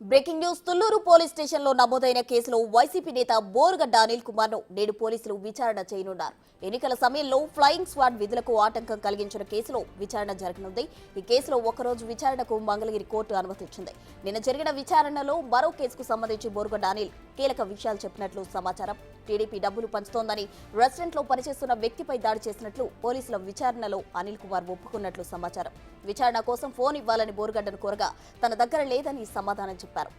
Breaking news Tulluru police station లో నమోదైన కేసులో వైసీపీ నేత బోరుగడ్డ అనిల్ కుమార్ ను నేడు పోలీసులు విచారణ చేయనున్నారు. ఎన్నికల సమయంలో ఫ్లయింగ్ స్క్వాడ్ విధులకు ఆటంకం కలిగించిన కేసులో విచారణ జరగనుంది. ఈ కేసులో ఒకరోజు విచారణకు మంగళగిరి కోర్టు అనుమతించింది. నిన్న జరిగిన విచారణలో మరో కేసుకు సంబంధించి బోరుగడ్డ అనిల్ కీలక విషయాలు చెప్పినట్లు సమాచారం. టీడీపీ డబ్బులు పంచుతోందని రెస్టారెంట్ లో పనిచేస్తున్న వ్యక్తిపై దాడి చేసినట్లు పోలీసుల విచారణలో అనిల్ కుమార్ ఒప్పుకున్నట్లు సమాచారం. విచారణ కోసం ఫోన్ ఇవ్వాలని బోరుగడ్డను కోరగా తన దగ్గర లేదని సమాధానం చెప్పారు.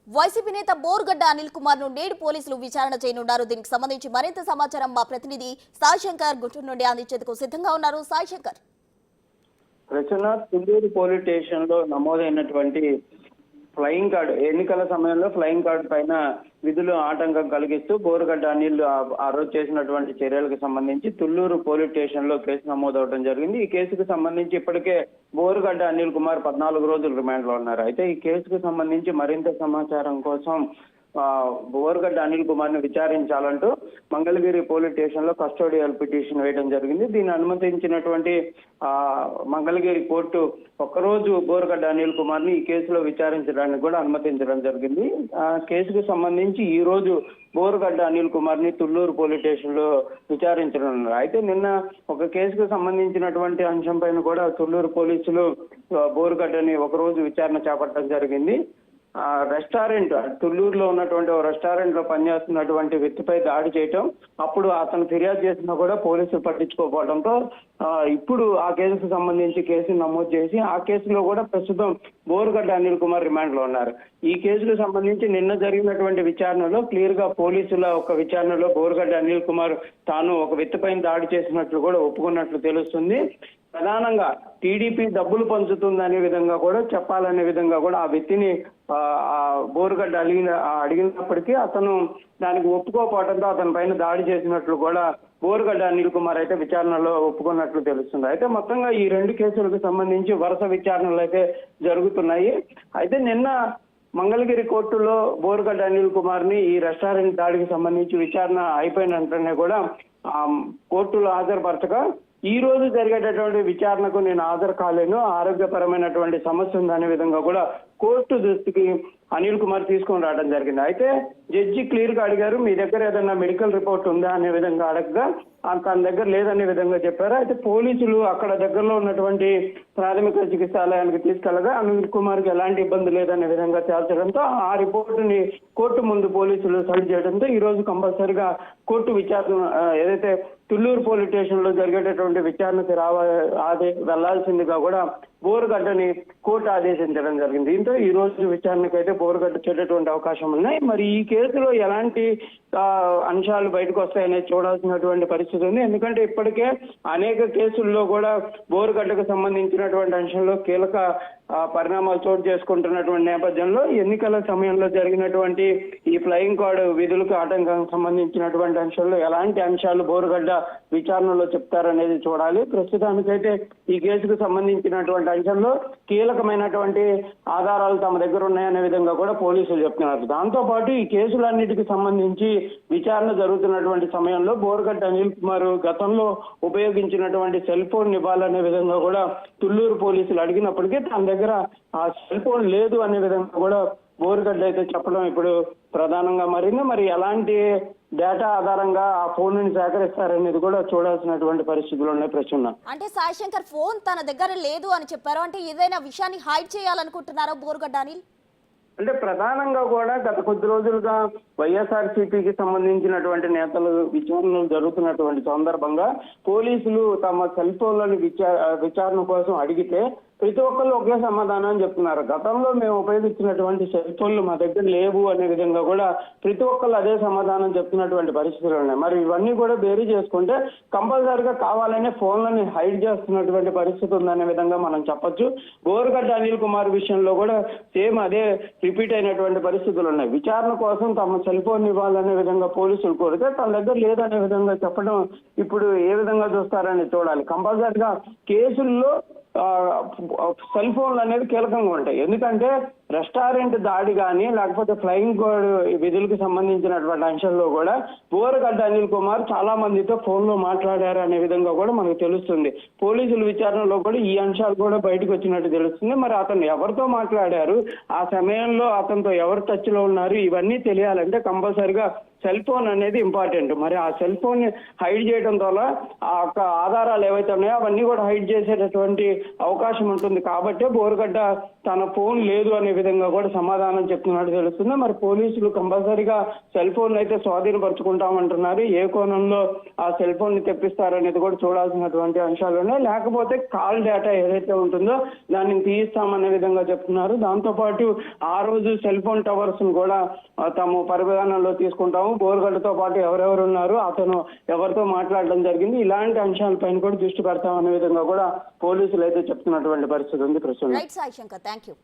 వైసీపీ నేత బోరుగడ్డ అనిల్ కుమార్ ను నేడు పోలీసులు విచారణ చేయనున్నారు. దీనికి సంబంధించి మరింత సమాచారం మా ప్రతినిధి సాయి శంకర్ గుంటూరు నుండి అందించేందుకు సిద్ధంగా ఉన్నారు. సాయి శంకర్. రచన తుళ్లూరు పోలీస్ స్టేషన్ లో నమోదైనటువంటి ఫ్లయింగ్ కార్డ్ ఎన్నికల సమయంలో ఫ్లయింగ్ కార్డ్ పైన విధులు ఆటంకం కలిగిస్తూ బోరుగడ్డ అనిల్ ఆ రోజు చేసినటువంటి చర్యలకు సంబంధించి తుళ్లూరు పోలీస్ స్టేషన్ లో కేసు నమోదవడం జరిగింది. ఈ కేసుకు సంబంధించి ఇప్పటికే బోరుగడ్డ అనిల్ కుమార్ 14 రోజులు రిమాండ్ లో ఉన్నారు. అయితే ఈ కేసుకు సంబంధించి మరింత సమాచారం కోసం బోరుగడ్డ అనిల్ కుమార్ ను విచారించాలంటూ మంగళగిరి పోలీస్ స్టేషన్ లో కస్టోడియల్ పిటిషన్ వేయడం జరిగింది. దీన్ని అనుమతించినటువంటి మంగళగిరి కోర్టు ఒక్కరోజు బోరుగడ్డ అనిల్ కుమార్ ని ఈ కేసులో విచారించడానికి కూడా అనుమతించడం జరిగింది. ఆ కేసుకు సంబంధించి ఈ రోజు బోరుగడ్డ అనిల్ కుమార్ ని తుళ్లూరు పోలీస్ స్టేషన్ లో విచారించనున్నారు. అయితే నిన్న ఒక కేసుకు సంబంధించినటువంటి అంశం పైన కూడా తుళ్లూరు పోలీసులు బోరుగడ్డని ఒకరోజు విచారణ చేపట్టడం జరిగింది. రెస్టారెంట్ తుళ్లూరులో ఉన్నటువంటి రెస్టారెంట్ లో పనిచేస్తున్నటువంటి వ్యక్తిపై దాడి చేయటం, అప్పుడు అతను ఫిర్యాదు చేసినా కూడా పోలీసులు పట్టించుకోకపోవడంతో ఇప్పుడు ఆ కేసుకు సంబంధించి కేసు నమోదు చేసి ఆ కేసులో కూడా ప్రస్తుతం బోరుగడ్డ అనిల్ కుమార్ రిమాండ్ లో ఉన్నారు. ఈ కేసుకు సంబంధించి నిన్న జరిగినటువంటి విచారణలో క్లియర్ గా పోలీసుల ఒక విచారణలో బోరుగడ్డ అనిల్ కుమార్ తాను ఒక వ్యక్తిపై దాడి చేసినట్లు కూడా ఒప్పుకున్నట్లు తెలుస్తుంది. ప్రధానంగా టీడీపీ డబ్బులు పంచుతుందనే విధంగా కూడా చెప్పాలనే విధంగా కూడా ఆ వ్యక్తిని బోరుగడ్డ అడిగినప్పటికీ అతను దానికి ఒప్పుకోకపోవడంతో అతని పైన దాడి చేసినట్లు కూడా బోరుగడ్డ అనిల్ కుమార్ అయితే విచారణలో ఒప్పుకున్నట్లు తెలుస్తుంది. అయితే మొత్తంగా ఈ 2 కేసులకు సంబంధించి వరుస విచారణలు అయితే జరుగుతున్నాయి. అయితే నిన్న మంగళగిరి కోర్టులో బోరుగడ్డ అనిల్ కుమార్ ని ఈ రెస్టారెంట్ దాడికి సంబంధించి విచారణ అయిపోయిన వెంటనే కూడా కోర్టులో హాజరుపరచగా ఈ రోజు జరిగేటటువంటి విచారణకు నేను హాజరు కాలేను, ఆరోగ్యపరమైనటువంటి సమస్య ఉందనే విధంగా కూడా కోర్టు దృష్టికి అనిల్ కుమార్ తీసుకొని రావడం జరిగింది. అయితే జడ్జి క్లియర్ గా అడిగారు, మీ దగ్గర ఏదైనా మెడికల్ రిపోర్ట్ ఉందా అనే విధంగా అడగగా తన దగ్గర లేదనే విధంగా చెప్పారు. అయితే పోలీసులు అక్కడ దగ్గరలో ఉన్నటువంటి ప్రాథమిక చికిత్సాలయానికి తీసుకెళ్లగా అనిల్ కుమార్ కి ఎలాంటి ఇబ్బంది లేదనే విధంగా తేల్చడంతో ఆ రిపోర్టుని కోర్టు ముందు పోలీసులు సబ్మిట్ చేయడంతో ఈ రోజు కంపల్సరిగా కోర్టు విచారణ ఏదైతే తుళ్లూరు పోలీస్ స్టేషన్ లో జరిగేటటువంటి విచారణకు వెళ్లాల్సిందిగా కూడా బోరుగడ్డని కోర్టు ఆదేశించడం జరిగింది. దీంతో ఈ రోజు విచారణకైతే బోరుగడ్డ చేరేటువంటి అవకాశం ఉన్నాయి. మరి ఈ కేసులో ఎలాంటి అంశాలు బయటకు వస్తాయనేది చూడాల్సినటువంటి పరిస్థితి ఉంది. ఎందుకంటే ఇప్పటికే అనేక కేసుల్లో కూడా బోరుగడ్డకు సంబంధించినటువంటి అంశంలో కీలక పరిణామాలు చోటు చేసుకుంటున్నటువంటి నేపథ్యంలో ఎన్నికల సమయంలో జరిగినటువంటి ఈ ఫ్లయింగ్ కార్డ్ విధులకు ఆటంకం సంబంధించినటువంటి అంశాల్లో ఎలాంటి అంశాలు బోరుగడ్డ విచారణలో చెప్తారనేది చూడాలి. ప్రస్తుతానికైతే ఈ కేసుకు సంబంధించినటువంటి అంశంలో కీలకమైనటువంటి ఆధారాలు తమ దగ్గర ఉన్నాయనే విధంగా కూడా పోలీసులు చెప్తున్నారు. దాంతో పాటు ఈ కేసులన్నిటికీ సంబంధించి విచారణ జరుగుతున్నటువంటి సమయంలో బోరుగడ్డ అనిల్ కుమార్ గతంలో ఉపయోగించినటువంటి సెల్ ఫోన్ ఇవ్వాలనే విధంగా కూడా తుళ్లూరు పోలీసులు అడిగినప్పటికీ తన దగ్గర ఆ సెల్ ఫోన్ లేదు అనే విధంగా కూడా బోరుగడ్డ అయితే చెప్పడం ఇప్పుడు ప్రధానంగా మారింది. మరి ఎలాంటి డేటా ఆధారంగా ఆ ఫోన్ ని సేకరిస్తారనేది కూడా చూడాల్సినటువంటి పరిస్థితులు ఉన్నాయి. ప్రశ్న అంటే సాయి శంకర్ ఫోన్ తన దగ్గర లేదు అని చెప్పారు, అంటే ఏదైనా విషయాన్ని హైడ్ చేయాలనుకుంటున్నారా బోరుగడ్డ అనిల్? అంటే ప్రధానంగా కూడా గత కొద్ది రోజులుగా వైఎస్ఆర్సీపీకి సంబంధించినటువంటి నేతలు విచారణలు జరుగుతున్నటువంటి సందర్భంగా పోలీసులు తమ సెల్ ఫోన్లను విచారణ కోసం అడిగితే ప్రతి ఒక్కళ్ళు ఒకే సమాధానం చెప్తున్నారు. గతంలో మేము ఉపయోగించినటువంటి సెల్ ఫోన్లు మా దగ్గర లేవు అనే విధంగా కూడా ప్రతి ఒక్కళ్ళు అదే సమాధానం చెప్తున్నటువంటి పరిస్థితులు ఉన్నాయి. మరి ఇవన్నీ కూడా బేరీ చేసుకుంటే కంపల్సరిగా కావాలనే ఫోన్లని హైడ్ చేస్తున్నటువంటి పరిస్థితి ఉందనే విధంగా మనం చెప్పొచ్చు. బోరుగడ్డ అనిల్ కుమార్ విషయంలో కూడా సేమ్ అదే రిపీట్ అయినటువంటి పరిస్థితులు ఉన్నాయి. విచారణ కోసం తమ సెల్ ఫోన్ ఇవ్వాలనే విధంగా పోలీసులు కోరితే తన దగ్గర లేదనే విధంగా చెప్పడం ఇప్పుడు ఏ విధంగా చూస్తారని చూడాలి. కంపల్సరిగా కేసుల్లో సెల్ ఫోన్లు అనేది కీలకంగా ఉంటాయి. ఎందుకంటే రెస్టారెంట్ దాడి కానీ లేకపోతే ఫ్లయింగ్ కోడ్ విధులకు సంబంధించినటువంటి అంశాల్లో కూడా బోరుగడ్డ అనిల్ కుమార్ చాలా మందితో ఫోన్లో మాట్లాడారు అనే విధంగా కూడా మనకు తెలుస్తుంది. పోలీసుల విచారణలో కూడా ఈ అంశాలు కూడా బయటకు వచ్చినట్టు తెలుస్తుంది. మరి అతను ఎవరితో మాట్లాడారు, ఆ సమయంలో అతనితో ఎవరు టచ్ లో ఉన్నారు, ఇవన్నీ తెలియాలంటే కంపల్సరిగా సెల్ ఫోన్ అనేది ఇంపార్టెంట్. మరి ఆ సెల్ ఫోన్ హైడ్ చేయడం వల్ల ఆ యొక్క ఆధారాలు ఏవైతే ఉన్నాయో అవన్నీ కూడా హైడ్ చేసేటటువంటి అవకాశం ఉంటుంది. కాబట్టి బోరుగడ్డ తన ఫోన్ లేదు అనే విధంగా కూడా సమాధానం చెప్తున్నట్టు తెలుస్తుంది. మరి పోలీసులు కంపల్సరిగా సెల్ ఫోన్ అయితే స్వాధీనపరుచుకుంటామంటున్నారు. ఏ కోణంలో ఆ సెల్ ఫోన్ ని తెప్పిస్తారనేది కూడా చూడాల్సినటువంటి అంశాలు ఉన్నాయి. లేకపోతే కాల్ డేటా ఏదైతే ఉంటుందో దాన్ని తీయిస్తామనే విధంగా చెప్తున్నారు. దాంతో పాటు ఆ రోజు సెల్ ఫోన్ టవర్స్ ను కూడా తాము పరిధానంలో తీసుకుంటాము, బోరుగడ్డతో పాటు ఎవరెవరు ఉన్నారు, అతను ఎవరితో మాట్లాడడం జరిగింది, ఇలాంటి అంశాలపైన కూడా దృష్టి పెడతామనే విధంగా కూడా పోలీసులు అయితే చెప్తున్నటువంటి పరిస్థితి ఉంది. ప్రస్తుతం right Sai Shankar, thank you.